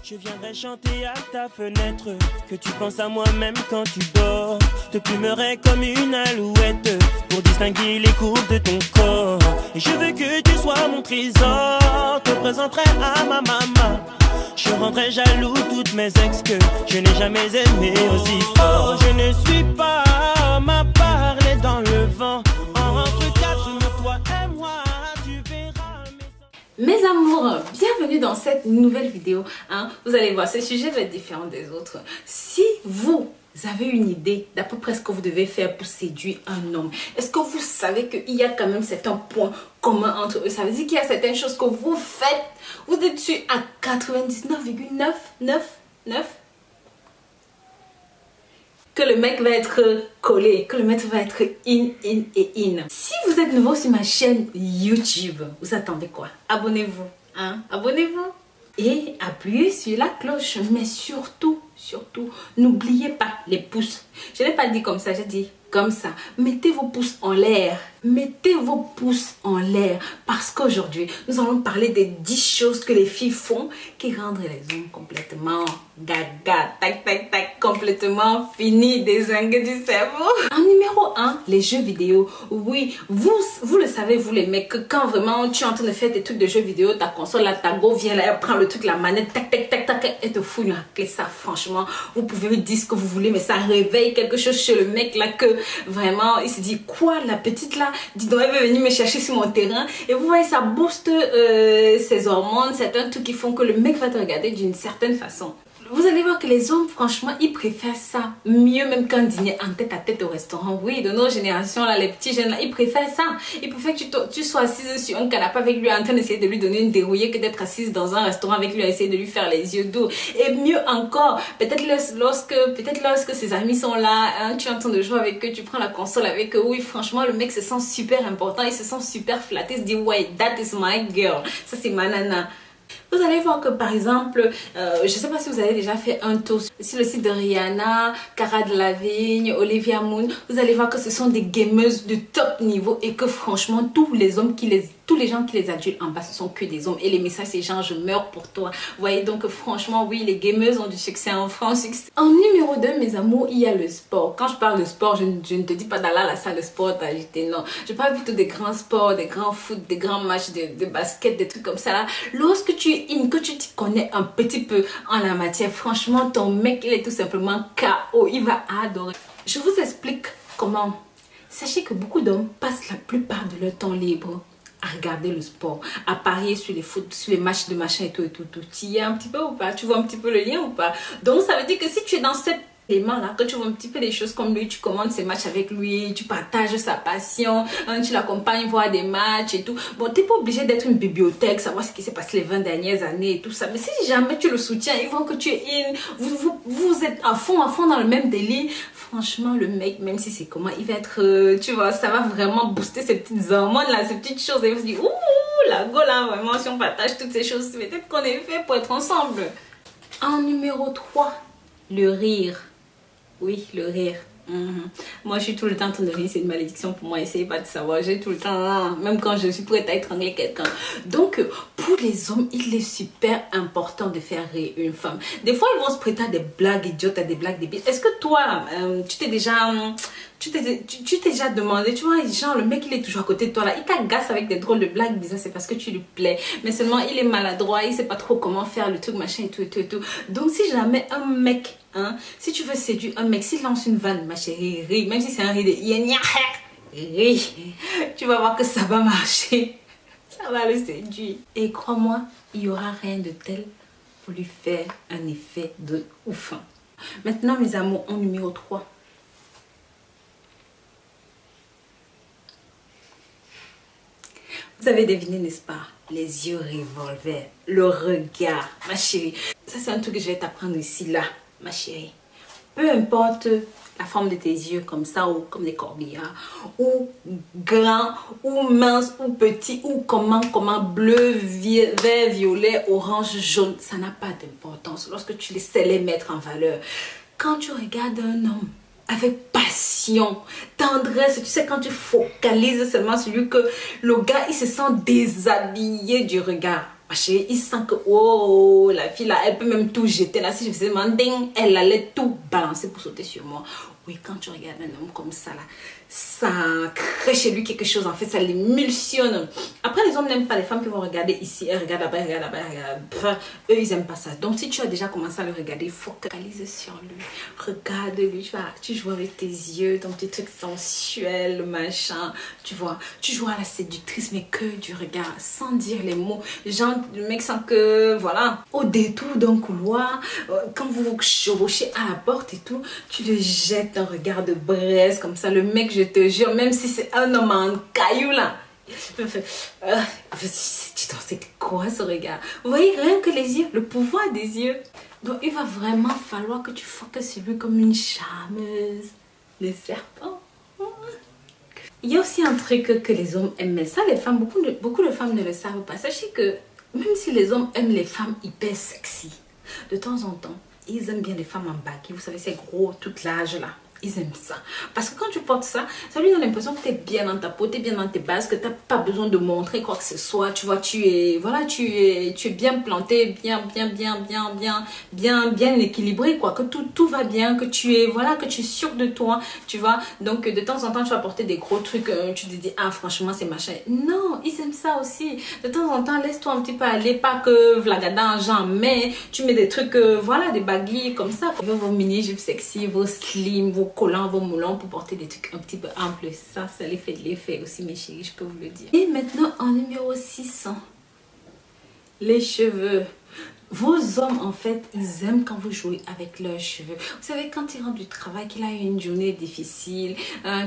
Je viendrai chanter à ta fenêtre que tu penses à moi même quand tu dors. Te plumerai comme une alouette pour distinguer les courbes de ton corps. Et je veux que tu sois mon trésor. Te présenterai à ma maman. Je rendrai jaloux toutes mes ex que je n'ai jamais aimé aussi fort. Je ne suis pas homme à parler dans le vent. Entre quatre, toi et moi, tu verras Mes amours, bienvenue dans cette nouvelle vidéo. Vous allez voir, ce sujet va être différent des autres. Si vous avez une idée d'à peu près ce que vous devez faire pour séduire un homme, est-ce que vous savez qu'il y a quand même certains points communs entre eux? Ça veut dire qu'il y a certaines choses que vous faites, vous êtes sûr à 99,999 que le mec va être collé, que le mec va être in. Si vous êtes nouveau sur ma chaîne YouTube, vous attendez quoi? Abonnez-vous, abonnez-vous et appuyez sur la cloche. Mais surtout, n'oubliez pas les pouces. Je n'ai pas dit comme ça, j'ai dit comme ça. Mettez vos pouces en l'air. Mettez vos pouces en l'air. Parce qu'aujourd'hui, nous allons parler des 10 choses que les filles font qui rendent les hommes complètement gaga, tac, complètement finis, dézingués du cerveau. En numéro 1, les jeux vidéo. Oui, vous le savez, vous les mecs, que quand vraiment tu es en train de faire des trucs de jeux vidéo, ta console, là, ta go vient là, elle prend le truc, la manette, tac, et te fout une raclée. Ça, franchement, vous pouvez lui dire ce que vous voulez, mais ça réveille quelque chose chez le mec là que vraiment, il se dit quoi, la petite là, dis donc, elle veut venir me chercher sur mon terrain. Et vous voyez, ça booste ses hormones, certains trucs qui font que le mec va te regarder d'une certaine façon. Vous allez voir que les hommes, franchement, ils préfèrent ça mieux même qu'un dîner en tête à tête au restaurant. Oui, de nos générations, là, les petits jeunes, là, ils préfèrent ça. Ils préfèrent que tu sois assise sur un canapé avec lui en train d'essayer de lui donner une dérouillée que d'être assise dans un restaurant avec lui à essayer de lui faire les yeux doux. Et mieux encore, peut-être lorsque ses amis sont là, tu es en train de jouer avec eux, tu prends la console avec eux. Oui, franchement, le mec se sent super important, il se sent super flatté, il se dit, ouais, that is my girl. Ça, c'est ma nana. Vous allez voir que par exemple, je ne sais pas si vous avez déjà fait un tour sur le site de Rihanna, Cara Delevingne, Olivia Munn. Vous allez voir que ce sont des gameuses de top niveau et que franchement, tous les gens qui les adulent en bas, ce sont que des hommes. Et les messages, c'est genre, je meurs pour toi. Vous voyez, donc franchement, oui, les gameuses ont du succès en France. En numéro 2, mes amours, il y a le sport. Quand je parle de sport, je ne te dis pas d'aller à la salle de sport, t'agiter, non. Je parle plutôt des grands sports, des grands foot, des grands matchs de basket, des trucs comme ça là. Lorsque tu es que tu t'y connais un petit peu en la matière, franchement, ton mec, il est tout simplement KO. Il va adorer. Je vous explique comment. Sachez que beaucoup d'hommes passent la plupart de leur temps libre à regarder le sport, à parier sur les foot, sur les matchs de machin et tout. Tu y es un petit peu ou pas? Tu vois un petit peu le lien ou pas? Donc, ça veut dire que si tu es dans cette élément là, que tu vois un petit peu des choses comme lui, tu commandes ses matchs avec lui, tu partages sa passion, tu l'accompagnes voir des matchs et tout. Bon, t'es pas obligé d'être une bibliothèque, savoir ce qui s'est passé les 20 dernières années et tout ça. Mais si jamais tu le soutiens, ils voient que tu es vous êtes à fond dans le même délire. Franchement, le mec, même si c'est comment, il va être, tu vois, ça va vraiment booster ces petites hormones là, ces petites choses. Et il va se dire, ouh, la go là, vraiment, si on partage toutes ces choses, peut-être qu'on est fait pour être ensemble. En numéro 3, le rire. Oui, le rire. Moi, je suis tout le temps en train de rire. C'est une malédiction pour moi. Essayez pas de savoir. J'ai tout le temps, même quand je suis prête à étrangler quelqu'un. Donc, pour les hommes, il est super important de faire rire une femme. Des fois, ils vont se prêter à des blagues idiotes, à des blagues débiles. Est-ce que toi, tu t'es déjà demandé, tu vois, genre le mec il est toujours à côté de toi là, il t'agace avec des drôles de blagues bizarres, c'est parce que tu lui plais, mais seulement il est maladroit, il sait pas trop comment faire le truc machin et tout. Donc si jamais un mec, si tu veux séduire un mec, s'il lance une vanne, ma chérie, ris, même si c'est un rire de ris, tu vas voir que ça va marcher, ça va le séduire. Et crois-moi, il y aura rien de tel pour lui faire un effet de ouf. Maintenant mes amours, en numéro 3. Vous avez deviné, n'est-ce pas? Les yeux revolver, le regard, ma chérie. Ça, c'est un truc que je vais t'apprendre ici, là, ma chérie. Peu importe la forme de tes yeux, comme ça, ou comme des corbillards, ou grands, ou minces, ou petits, ou comment, bleu, vert, violet, orange, jaune, ça n'a pas d'importance lorsque tu sais les mettre en valeur. Quand tu regardes un homme avec passion, tendresse, tu sais, quand tu focalises seulement sur lui, que le gars il se sent déshabillé du regard. Ma chérie, il sent que, oh, la fille là, elle peut même tout jeter. Là, si je faisais mon ding, elle allait tout balancer pour sauter sur moi. Oui, quand tu regardes un homme comme ça, là, ça crée chez lui quelque chose. En fait, ça l'émulsionne. Après, les hommes n'aiment pas les femmes qui vont regarder ici, elles regardent là-bas, elles regardent là-bas, elles regardent. Eux, ils n'aiment pas ça. Donc, si tu as déjà commencé à le regarder, focalise sur lui. Regarde-lui, tu joues avec tes yeux, ton petit truc sensuel, machin. Tu vois, tu joues à la séductrice, mais que du regard, sans dire les mots. Genre, le mec sent que, voilà, au détour d'un couloir, quand vous vous chevauchez à la porte et tout, tu le jettes un regard de braise comme ça. Le mec, je te jure, même si c'est un homme en caillou là, tu sais quoi ce regard? Vous voyez, rien que les yeux, le pouvoir des yeux. Donc il va vraiment falloir que tu focuses sur lui comme une charmeuse, le serpent. Il y a aussi un truc que les hommes aiment, mais ça les femmes, beaucoup de femmes ne le savent pas. Sachez que même si les hommes aiment les femmes hyper sexy, de temps en temps, ils aiment bien les femmes en baggy. Vous savez, c'est gros, toute l'âge là. Ils aiment ça. Parce que quand tu portes ça, ça lui donne l'impression que tu es bien dans ta peau, tu es bien dans tes bases, que tu n'as pas besoin de montrer quoi que ce soit. Tu vois, tu es bien planté, bien équilibré, quoi. Que tout va bien, que tu es sûr de toi, tu vois. Donc, de temps en temps, tu vas porter des gros trucs, tu te dis, ah, franchement, c'est machin. Non, ils aiment ça aussi. De temps en temps, laisse-toi un petit peu aller, pas que vlagada en genre, mais tu mets des trucs, des baguilles comme ça. Vos mini-jupes sexy, vos slim, vos collants, vos moulants pour porter des trucs un petit peu amples. Ça l'effet de l'effet aussi, mes chéris, je peux vous le dire. Et maintenant, en numéro 600, les cheveux. Vos hommes, en fait, ils aiment quand vous jouez avec leurs cheveux. Vous savez, quand il rentre du travail, qu'il a eu une journée difficile,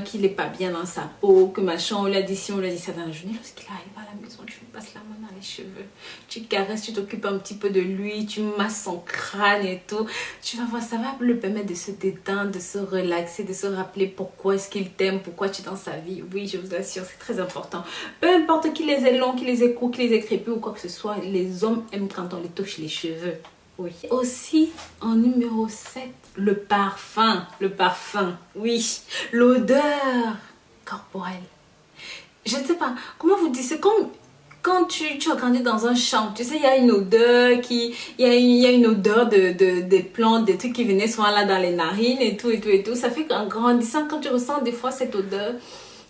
qu'il n'est pas bien dans sa peau, que machin, on l'a dit ci, on l'a dit ça dans la journée. Lorsqu'il arrive à la maison, tu lui passes la main dans les cheveux. Tu caresses, tu t'occupes un petit peu de lui, tu masses son crâne et tout. Tu vas voir, ça va le permettre de se détendre, de se relaxer, de se rappeler pourquoi est-ce qu'il t'aime, pourquoi tu es dans sa vie. Oui, je vous assure, c'est très important. Peu importe qu'il les ait longs, qu'il les ait courts, qu'il les ait crépus ou quoi que ce soit, les hommes aiment quand on les touche les cheveux. Oui. Aussi, en numéro 7, le parfum. Le parfum, oui. L'odeur corporelle. Je ne sais pas, comment vous dites, c'est comme quand tu as grandi dans un champ, tu sais, il y a une odeur il y a une odeur des plantes, des trucs qui venaient souvent là dans les narines et tout. Ça fait qu'en grandissant, quand tu ressens des fois cette odeur,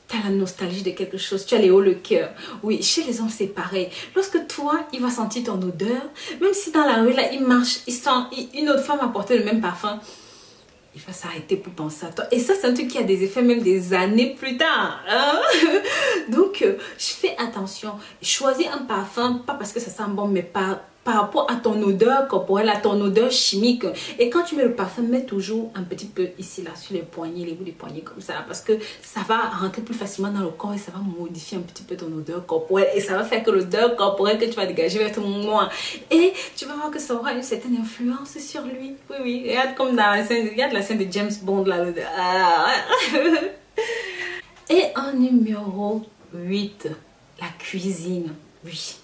tu as la nostalgie de quelque chose, tu as les hauts le cœur. Oui, chez les hommes, c'est pareil. Lorsque toi, il va sentir ton odeur, même si dans la rue, là, il marche, il sent une autre femme a porté le même parfum, il va s'arrêter pour penser à toi. Et ça, c'est un truc qui a des effets même des années plus tard. Hein? Donc, je fais attention. Choisis un parfum, pas parce que ça sent bon, mais par rapport à ton odeur corporelle, à ton odeur chimique. Et quand tu mets le parfum, mets toujours un petit peu ici, là, sur les poignets, les bouts des poignets comme ça, parce que ça va rentrer plus facilement dans le corps et ça va modifier un petit peu ton odeur corporelle. Et ça va faire que l'odeur corporelle que tu vas dégager va être moins. Et tu vas voir que ça aura une certaine influence sur lui. Oui, oui. Regarde comme dans la scène, regarde la scène de James Bond, là, l'odeur. Et en numéro 8, la cuisine. Oui.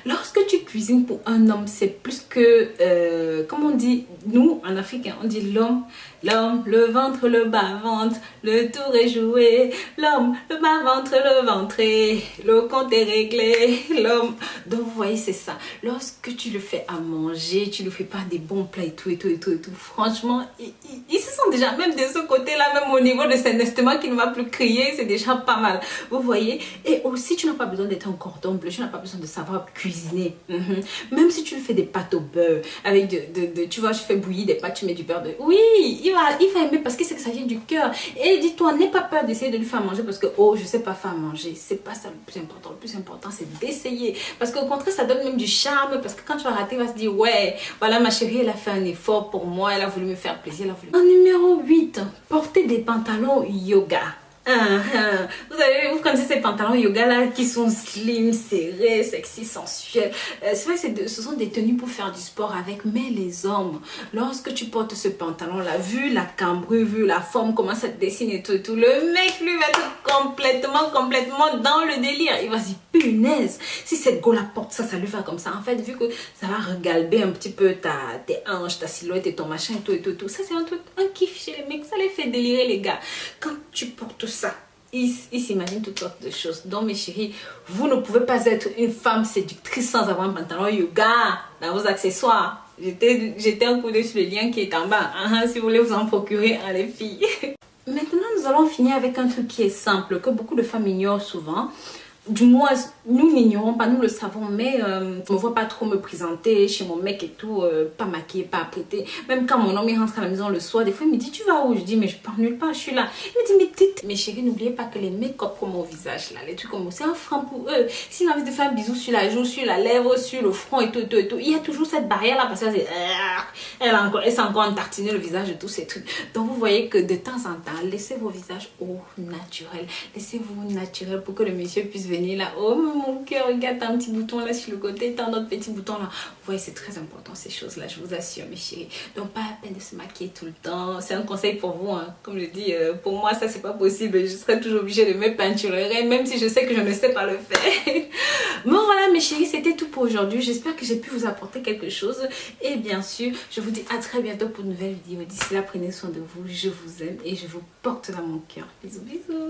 Lorsque tu cuisines pour un homme, c'est plus que, comme on dit, nous en Afrique, on dit l'homme, le ventre, le bas-ventre, le tour est joué, l'homme, le bas-ventre, le ventré, le compte est réglé, l'homme. Donc vous voyez, c'est ça. Lorsque tu le fais à manger, tu ne fais pas des bons plats et tout, franchement, ils se sentent déjà, même de ce côté-là, même au niveau de cet estomac qui ne va plus crier, c'est déjà pas mal. Vous voyez, et aussi, tu n'as pas besoin d'être un cordon bleu, tu n'as pas besoin de savoir cuisiner. Même si tu fais des pâtes au beurre, avec tu vois, je fais bouillir des pâtes, tu mets du beurre de... Oui, il va aimer parce que c'est que ça vient du cœur. Et dis-toi, n'aie pas peur d'essayer de lui faire manger parce que, oh, je sais pas faire manger. C'est pas ça le plus important. Le plus important, c'est d'essayer. Parce qu'au contraire, ça donne même du charme. Parce que quand tu vas rater, il va se dire, ouais, voilà, ma chérie, elle a fait un effort pour moi. Elle a voulu me faire plaisir. En numéro 8, porter des pantalons yoga. Vous savez, vous connaissez ces pantalons yoga là qui sont slim, serrés, sexy, sensuels. C'est vrai que ce sont des tenues pour faire du sport avec, mais les hommes, lorsque tu portes ce pantalon là, vu la cambrure, vu la forme, comment ça te dessine et tout, le mec lui va être complètement dans le délire. Il va se dire, punaise, si cette go la porte ça lui va comme ça. En fait, vu que ça va regalber un petit peu tes hanches, ta silhouette et ton machin et tout. Ça c'est un truc, un kiff chez les mecs, ça les fait délirer les gars. Quand tu portes ça, ils s'imaginent toutes sortes de choses. Donc mes chéris, vous ne pouvez pas être une femme séductrice sans avoir un pantalon yoga dans vos accessoires. Jetez un coup d'œil sur le lien qui est en bas, si vous voulez vous en procurer, les filles. Maintenant, nous allons finir avec un truc qui est simple, que beaucoup de femmes ignorent souvent. Du moins, nous n'ignorons pas, nous le savons, mais je ne me vois pas trop me présenter chez mon mec et tout, pas maquillée, pas apprêtée. Même quand mon homme il rentre à la maison le soir, des fois il me dit tu vas où? Je dis mais je pars nulle part, je suis là. Il me dit mais tite, mes chéris, n'oubliez pas que les make-up comme au visage là, les trucs comme c'est un frein pour eux. S'il a envie de faire un bisou sur la joue, sur la lèvre, sur le front et tout, il y a toujours cette barrière là parce que elle s'est encore entartiner le visage de tous ces trucs. Donc vous voyez que de temps en temps, laissez vos visages au naturel. Laissez-vous naturel pour que le monsieur puisse venir là. Oh mon cœur, regarde, t'as un petit bouton là sur le côté, t'as un autre petit bouton là. Vous voyez, c'est très important ces choses là, je vous assure mes chéris. Donc pas la peine de se maquiller tout le temps. C'est un conseil pour vous, comme je dis, pour moi ça c'est pas possible. Je serais toujours obligée de me peinturer, même si je sais que je ne sais pas le faire. Bon voilà mes chéris, c'était tout pour aujourd'hui. J'espère que j'ai pu vous apporter quelque chose. Et bien sûr, je vous dis à très bientôt pour une nouvelle vidéo. D'ici là, prenez soin de vous, je vous aime et je vous porte dans mon cœur. Bisous bisous.